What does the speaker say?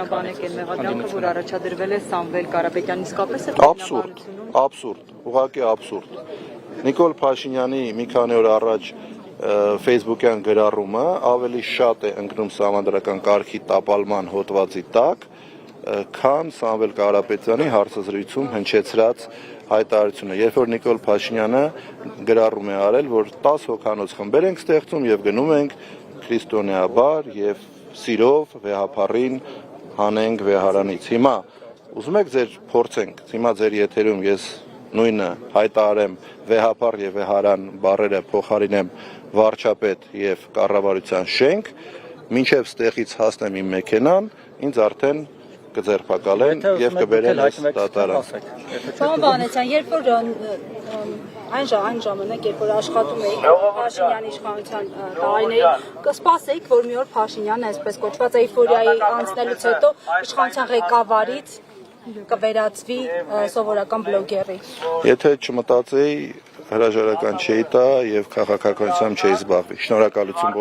վերաբանեք այն մեղադրանքը, որ առաջադրվել է Սամվել Կարապետյանին, իսկապես է Աբսուրդ, ուղղակի աբսուրդ։ Նիկոլ Փաշինյանի մի քանի օր առաջ Facebook-յան գրառումը ավելի շատ է ընկնում սահմանադրական կարգի տապալման հոդվածի տակ, քան Սամվել Կարապետյանի հարցազրույցում հնչեցրած հայտարարությունը, երբ որ Նիկոլ Փաշինյանը գրառում է արել, որ 10 հոգանոց խմբեր ենք ստեղծում եւ գնում ենք քրիստոնեաբար եւ սիրով վեհապարին հանենք վեհարանից։ Հիմա ուզում եք ձեր փորձենք, հիմա ձեր եթերում ես նույնը հայտարարեմ վեհապար եւ վեհարան բառերը փոխարինեմ վարչապետ եւ կառավարության շենք, մինչեւ ստեղից հասնեմ իմ մեքենան, ինձ արդեն կձերբակալեն եւ կբերեն այս դատարան։ Պարոն Վանեցյան, երբ որ այն ժամանակ, երբ որ աշխատում էիք Փաշինյանի իշխանության տարիներին, կսպասեիք, որ մի օր Փաշինյանը, այսպես կոչված էյֆորիայի անցնելուց հետո իշխանության ղեկավարից կվերածվի սովորական բլոգերի։ Եթե չմտածեի, հրաժարական չէի տա եւ քաղաքականությամբ չէի զբաղվի։ Շնորհակալություն